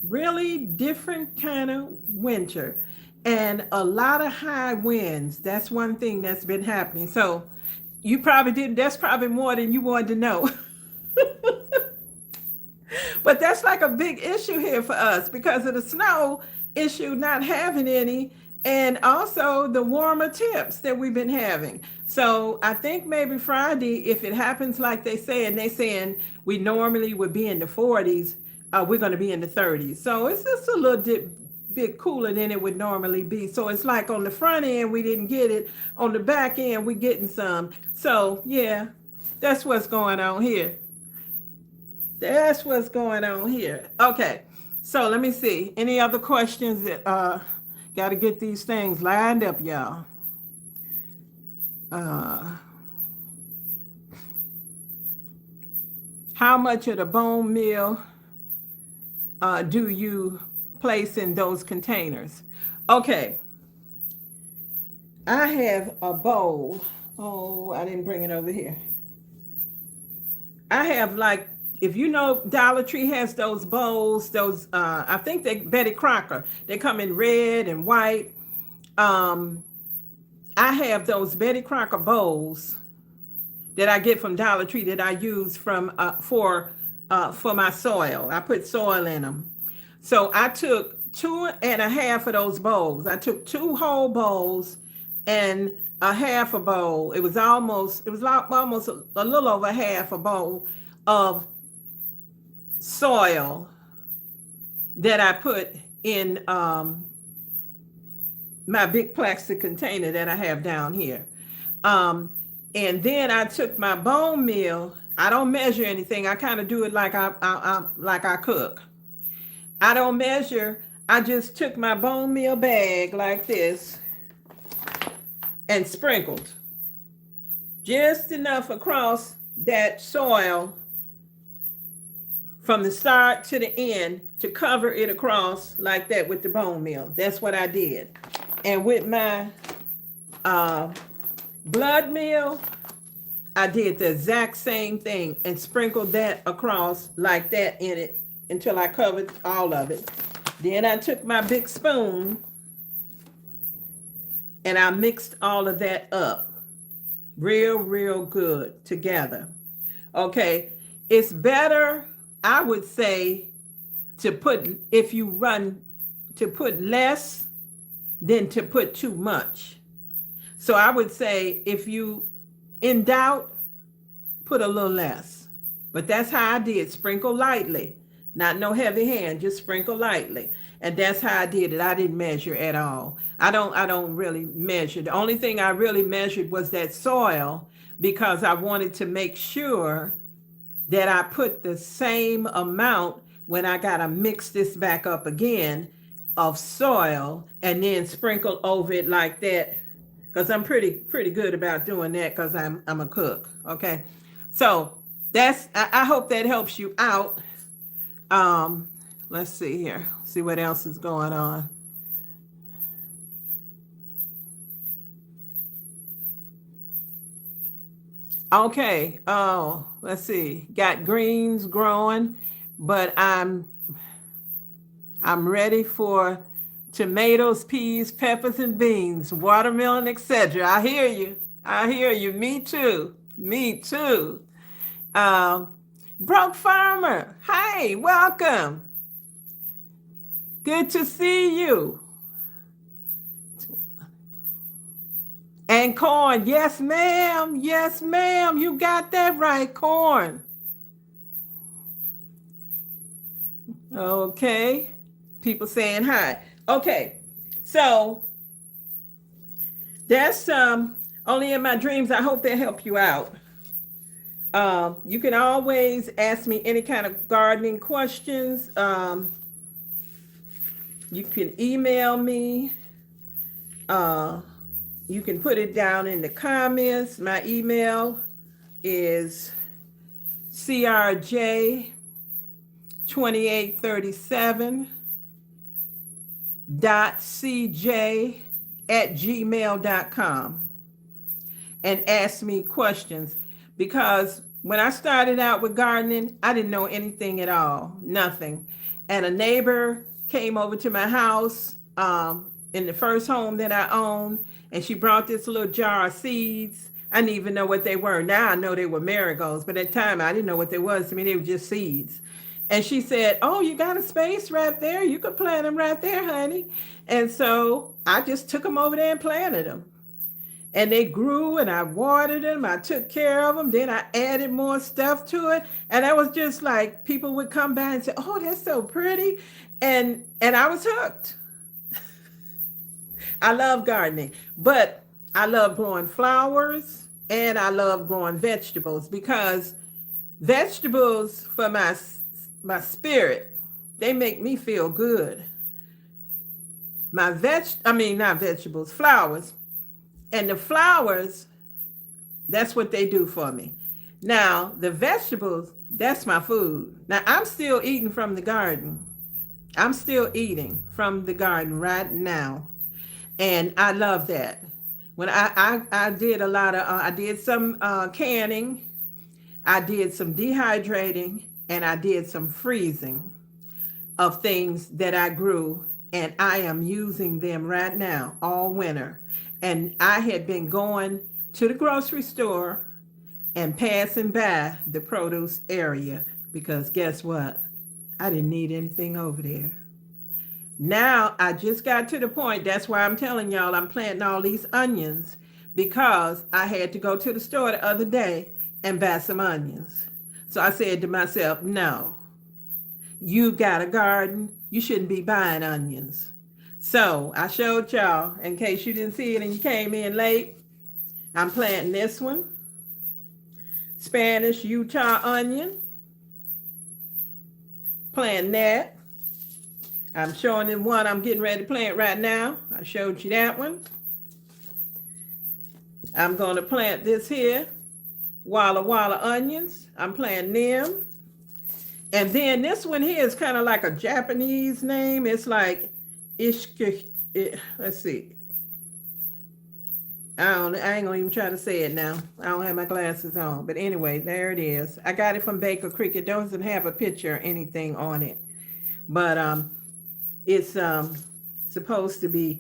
really different kind of winter. And a lot of high winds. That's one thing that's been happening. So that's probably more than you wanted to know. But that's like a big issue here for us because of the snow issue, not having any, and also the warmer temps that we've been having. So I think maybe Friday, if it happens like they're saying we normally would be in the 40s, we're going to be in the 30s. So it's just a little bit cooler than it would normally be. So it's like on the front end we didn't get it, on the back end we're getting some. So yeah, that's what's going on here. Okay, so let me see, any other questions that got to get these things lined up, y'all. How much of the bone meal do you place in those containers. Okay, I have a bowl. Oh, I didn't bring it over here. I have, like, if you know, Dollar Tree has those bowls, those I think they Betty Crocker. They come in red and white. Um, I have those Betty Crocker bowls that I get from Dollar Tree that I use for my soil. I put soil in them. So I took 2.5 of those bowls. I took 2 whole bowls and a half a bowl. It was almost a little over half a bowl of soil that I put in my big plastic container that I have down here. Um, and then I took my bone meal. I don't measure anything. I kind of do it like I cook. I don't measure. I just took my bone meal bag like this and sprinkled just enough across that soil from the start to the end to cover it across like that with the bone meal. That's what I did. And with my blood meal, I did the exact same thing and sprinkled that across like that in it until I covered all of it. Then I took my big spoon and I mixed all of that up real good together. Okay, it's better, I would say, to put less than to put too much. So I would say, if you in doubt, put a little less. But that's how I did. Sprinkle lightly. Not no heavy hand, just sprinkle lightly. And that's how I did it. I didn't measure at all. I don't really measure. The only thing I really measured was that soil, because I wanted to make sure that I put the same amount when I gotta mix this back up again of soil and then sprinkle over it like that, because I'm pretty good about doing that, because I'm a cook. Okay, so I hope that helps you out. Let's see here. See what else is going on. Okay. Oh, let's see. Got greens growing, but I'm ready for tomatoes, peas, peppers, and beans, watermelon, etc. I hear you. I hear you. Me too. Me too. Um, Broke Farmer. Hey, welcome. Good to see you. And corn. Yes, ma'am. Yes, ma'am. You got that right. Corn. Okay. People saying hi. Okay. So that's only in my dreams. I hope they help you out. You can always ask me any kind of gardening questions. You can email me. You can put it down in the comments. My email is crj2837.cj@gmail.com, and ask me questions, because when I started out with gardening, I didn't know anything at all, nothing. And a neighbor came over to my house in the first home that I owned, and she brought this little jar of seeds. I didn't even know what they were. Now I know they were marigolds, but at the time I didn't know what they was. To me, they were just seeds. And she said, "Oh, you got a space right there. You could plant them right there, honey." And so I just took them over there and planted them. And they grew, and I watered them. I took care of them. Then I added more stuff to it. And I was just like, people would come by and say, "Oh, that's so pretty." And I was hooked. I love gardening, but I love growing flowers and I love growing vegetables, because vegetables for my spirit, they make me feel good. Not vegetables, flowers. And the flowers, that's what they do for me. Now, the vegetables, that's my food. Now, I'm still eating from the garden. I'm still eating from the garden right now. And I love that. When I did a lot of, I did some canning, I did some dehydrating, and I did some freezing of things that I grew. And I am using them right now all winter. And I had been going to the grocery store and passing by the produce area because guess what? I didn't need anything over there. Now I just got to the point. That's why I'm telling y'all I'm planting all these onions because I had to go to the store the other day and buy some onions. So I said to myself, no, you got a garden. You shouldn't be buying onions. So I showed y'all, in case you didn't see it and you came in late, I'm planting this one, Spanish Utah onion, planting that. I'm showing the one I'm getting ready to plant right now. I showed you that one. I'm going to plant this here, Walla Walla onions. I'm planting them. And then this one here is kind of like a Japanese name. It's like Ishka. Let's see. I ain't gonna even try to say it now. I don't have my glasses on. But anyway, there it is. I got it from Baker Creek. It doesn't have a picture or anything on it. But it's supposed to be,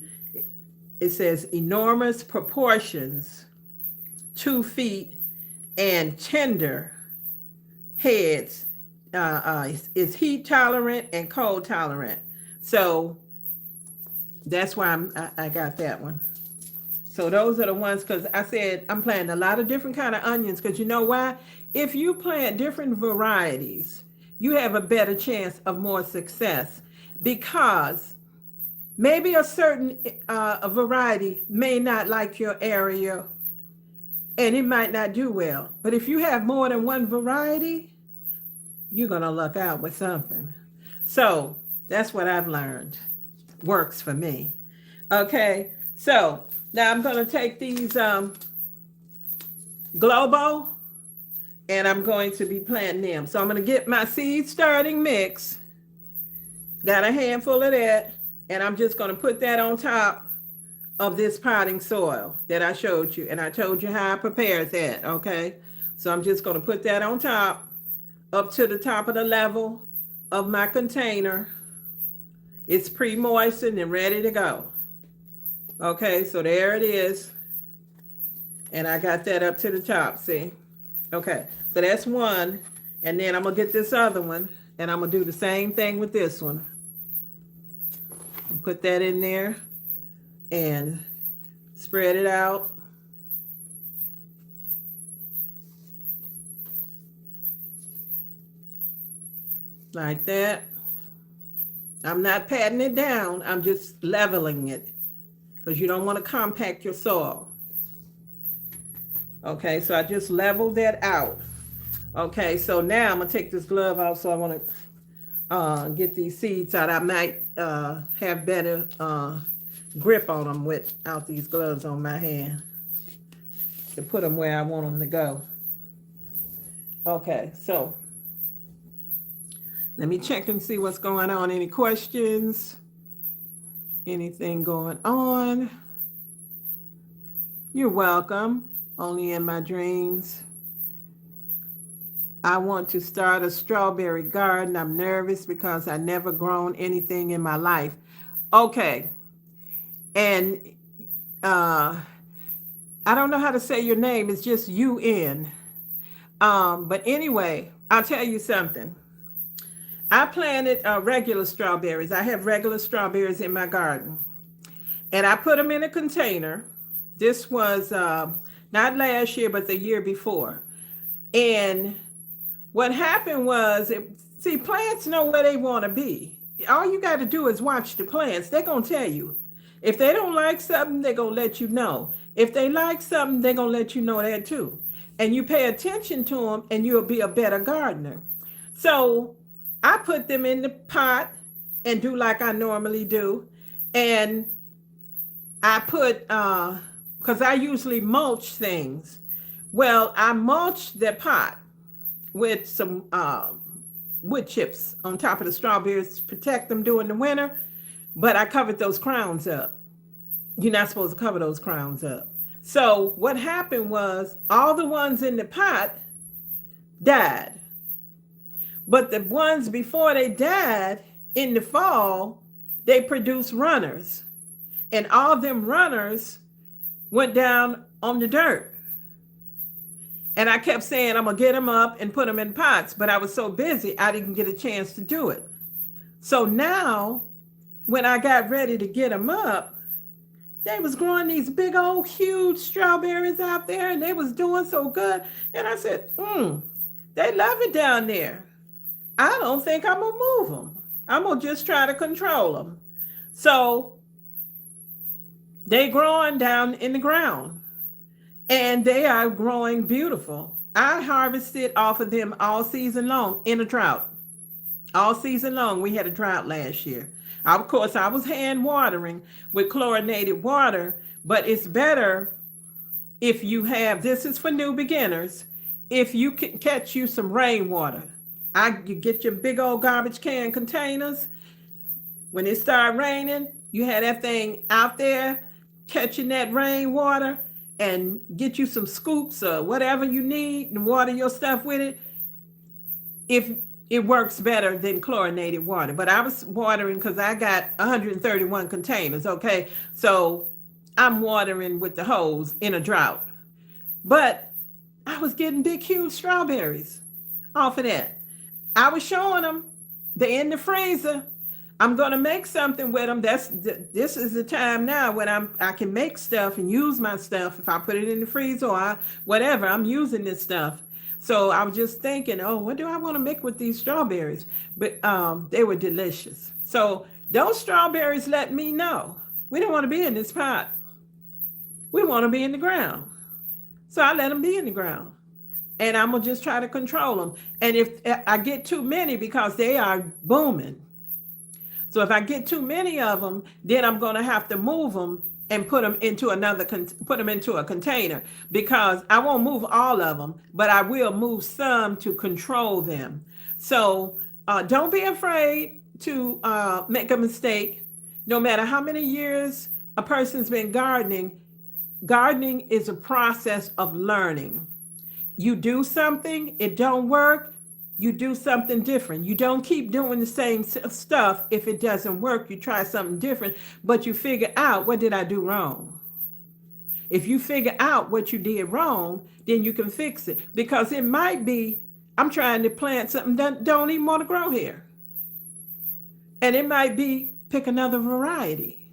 it says enormous proportions, 2 feet, and tender heads. It's heat tolerant and cold tolerant. So that's why I got that one. So those are the ones, because I said I'm planting a lot of different kind of onions, because you know why? If you plant different varieties, you have a better chance of more success, because maybe a certain a variety may not like your area and it might not do well. But if you have more than one variety, you're going to luck out with something. So that's what I've learned. Works for me. Okay, so now I'm going to take these Globo and I'm going to be planting them. So I'm going to get my seed starting mix. Got a handful of that. And I'm just going to put that on top of this potting soil that I showed you. And I told you how I prepared that, okay? So I'm just going to put that on top, up to the top of the level of my container. It's pre-moistened and ready to go. Okay, so there it is. And I got that up to the top, see? Okay, so that's one. And then I'm going to get this other one. And I'm going to do the same thing with this one. Put that in there and spread it out. Like that. I'm not patting it down. I'm just leveling it because you don't want to compact your soil. Okay, so I just leveled that out. Okay, so now I'm going to take this glove out, so I want to get these seeds out. I might have better grip on them without these gloves on my hand to put them where I want them to go. Okay, so let me check and see what's going on. Any questions? Anything going on? You're welcome. Only in my dreams. I want to start a strawberry garden. I'm nervous because I never grown anything in my life. Okay. And I don't know how to say your name. It's just UN. But anyway, I'll tell you something. I planted regular strawberries. I have regular strawberries in my garden. And I put them in a container. This was not last year, but the year before. And what happened was, see, plants know where they want to be. All you got to do is watch the plants. They're going to tell you. If they don't like something, they're going to let you know. If they like something, they're going to let you know that too. And you pay attention to them and you'll be a better gardener. So I put them in the pot and do like I normally do. And I put, because I usually mulch things. Well, I mulched the pot with some wood chips on top of the strawberries to protect them during the winter, but I covered those crowns up. You're not supposed to cover those crowns up. So what happened was all the ones in the pot died. But the ones before they died in the fall, they produced runners. And all them runners went down on the dirt. And I kept saying, I'm going to get them up and put them in pots. But I was so busy, I didn't get a chance to do it. So now, when I got ready to get them up, they was growing these big old huge strawberries out there, and they was doing so good. And I said, they love it down there. I don't think I'm going to move them. I'm going to just try to control them. So they growing down in the ground, and they are growing beautiful. I harvested off of them all season long in a drought. All season long, we had a drought last year. Of course, I was hand watering with chlorinated water, but it's better if you have, this is for new beginners, if you can catch you some rainwater. You get your big old garbage can containers. When it start raining, you have that thing out there catching that rainwater, and get you some scoops or whatever you need and water your stuff with it. If it works better than chlorinated water. But I was watering because I got 131 containers, okay? So I'm watering with the hose in a drought. But I was getting big, huge strawberries off of that. I was showing them. They're in the freezer. I'm going to make something with them. This is the time now when I can make stuff and use my stuff. If I put it in the freezer or whatever, I'm using this stuff. So I was just thinking, oh, what do I want to make with these strawberries? But they were delicious. So those strawberries let me know we don't want to be in this pot. We want to be in the ground. So I let them be in the ground. And I'm going to just try to control them. And if I get too many, because they are booming. So if I get too many of them, then I'm going to have to move them and put them into a container, because I won't move all of them, but I will move some to control them. So don't be afraid to make a mistake. No matter how many years a person's been gardening, gardening is a process of learning. You do something, it don't work, you do something different. You don't keep doing the same stuff. If it doesn't work, you try something different, but you figure out, what did I do wrong? If you figure out what you did wrong, then you can fix it. Because it might be, I'm trying to plant something that don't even want to grow here. And it might be, pick another variety.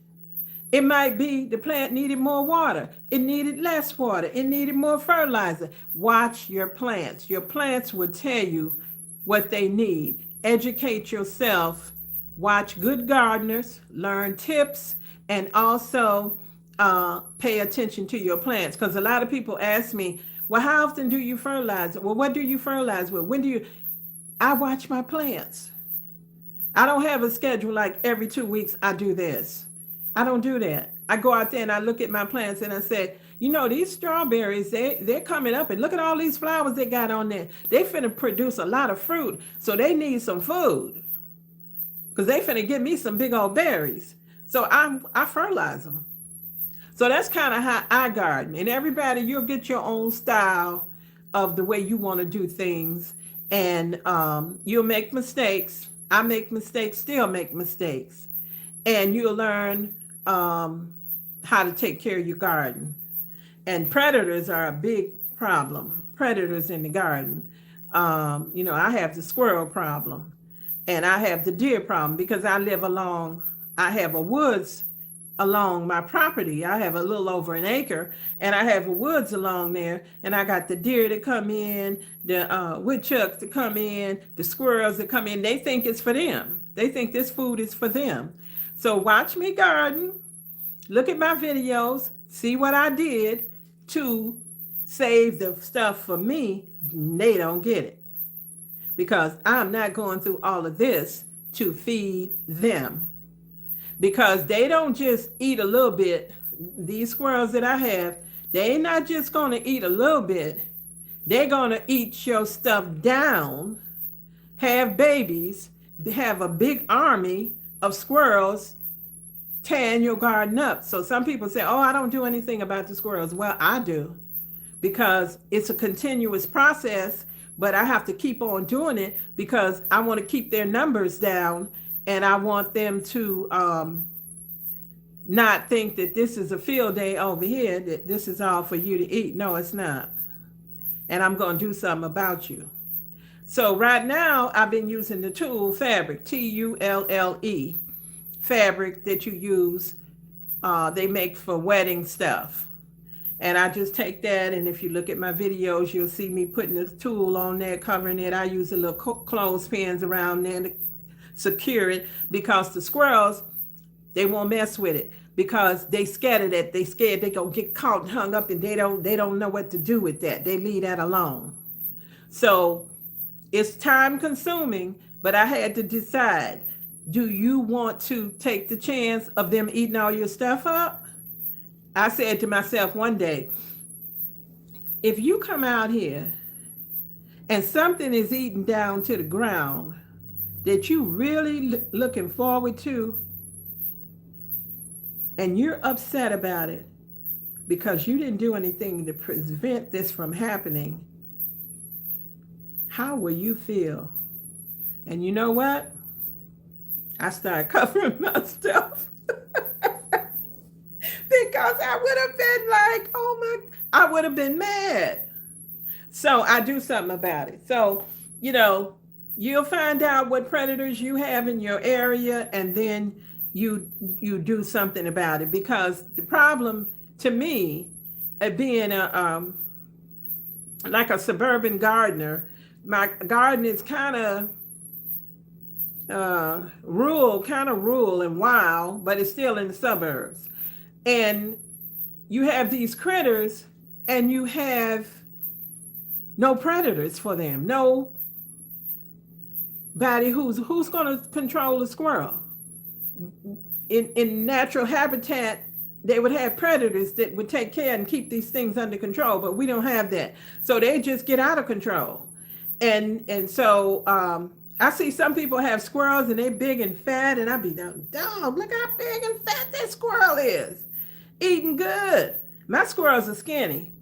It might be the plant needed more water. It needed less water. It needed more fertilizer. Watch your plants. Your plants will tell you what they need. Educate yourself. Watch good gardeners. Learn tips. And also pay attention to your plants. Because a lot of people ask me, well, how often do you fertilize? Well, what do you fertilize with? When do you? I watch my plants. I don't have a schedule like every 2 weeks I do this. I don't do that. I go out there and I look at my plants and I say, you know, these strawberries, they're coming up, and look at all these flowers they got on there. They finna produce a lot of fruit, so they need some food, because they finna give me some big old berries. So I fertilize them. So that's kind of how I garden. And everybody, you'll get your own style of the way you want to do things. And you'll make mistakes. I make mistakes, still make mistakes. And you'll learn how to take care of your garden. And predators are a big problem. Predators in the garden. You know, I have the squirrel problem, and I have the deer problem, because I have a woods along my property. I have a little over an acre, and I have a woods along there, and I got the deer that come in, the woodchucks that come in, the squirrels that come in. They think it's for them. They think this food is for them. So watch me garden, look at my videos, see what I did to save the stuff for me. They don't get it, because I'm not going through all of this to feed them, because they don't just eat a little bit. These squirrels that I have, they're not just going to eat a little bit. They're going to eat your stuff down have babies, have a big army of squirrels tearing your garden up. So some people say, oh, I don't do anything about the squirrels. Well, I do, because it's a continuous process, but I have to keep on doing it because I want to keep their numbers down, and I want them to not think that this is a field day over here, that this is all for you to eat. No, it's not. And I'm going to do something about you. So right now, I've been using the tool fabric, Tulle, fabric that you use. They make for wedding stuff. And I just take that, and if you look at my videos, you'll see me putting the tool on there, covering it. I use a little clothespins around there to secure it, because the squirrels, they won't mess with it, because they scared of that. They scared they gonna get caught and hung up, and they don't know what to do with that. They leave that alone. So it's time consuming, but I had to decide, do you want to take the chance of them eating all your stuff up? I said to myself one day, if you come out here and something is eaten down to the ground that you really looking forward to, and you're upset about it because you didn't do anything to prevent this from happening, how will you feel? And you know what? I started covering my stuff. Because I would have been like, oh my, I would have been mad. So I do something about it. So, you'll find out what predators you have in your area, and then you do something about it. Because the problem to me, being like a suburban gardener, my garden is kind of rural and wild, but it's still in the suburbs. And you have these critters, and you have no predators for them. Nobody who's going to control the squirrel. In natural habitat, they would have predators that would take care and keep these things under control, but we don't have that. So they just get out of control. And so I see some people have squirrels, and they're big and fat, and I be down, dog, look how big and fat that squirrel is. Eating good. My squirrels are skinny.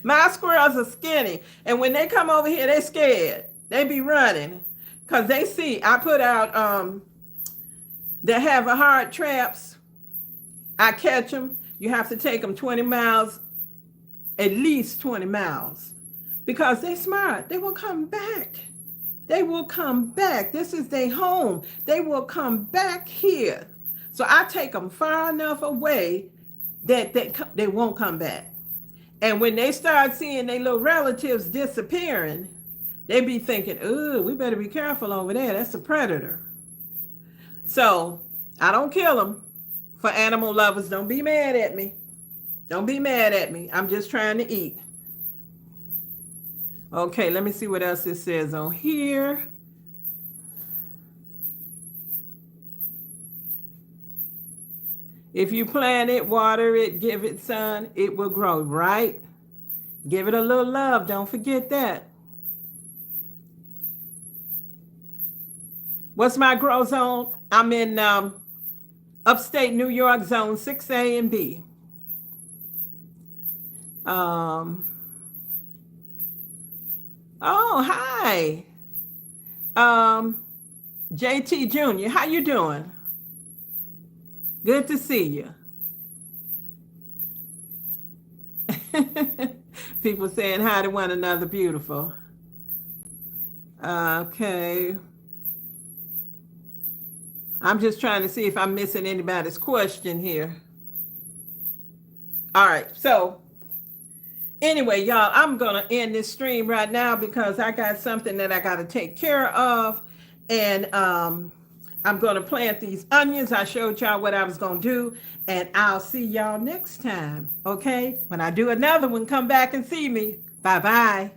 My squirrels are skinny. And when they come over here, they're scared. They be running. Because they see, I put out, they have a hard traps. I catch them. You have to take them 20 miles, at least 20 miles. Because they're smart. They will come back. They will come back. This is their home. They will come back here. So I take them far enough away that they won't come back. And when they start seeing their little relatives disappearing, they be thinking, ooh, we better be careful over there. That's a predator. So I don't kill them. For animal lovers, don't be mad at me. Don't be mad at me. I'm just trying to eat. Okay, let me see what else it says on here. If you plant it, water it, give it sun, it will grow, right? Give it a little love. Don't forget that. What's my grow zone? I'm in upstate New York, zone 6A and B. Oh, hi. JT Jr., how you doing? Good to see you. People saying hi to one another, beautiful. Okay. I'm just trying to see if I'm missing anybody's question here. All right, so anyway, y'all, I'm going to end this stream right now because I got something that I got to take care of. And I'm going to plant these onions. I showed y'all what I was going to do. And I'll see y'all next time, okay? When I do another one, come back and see me. Bye-bye.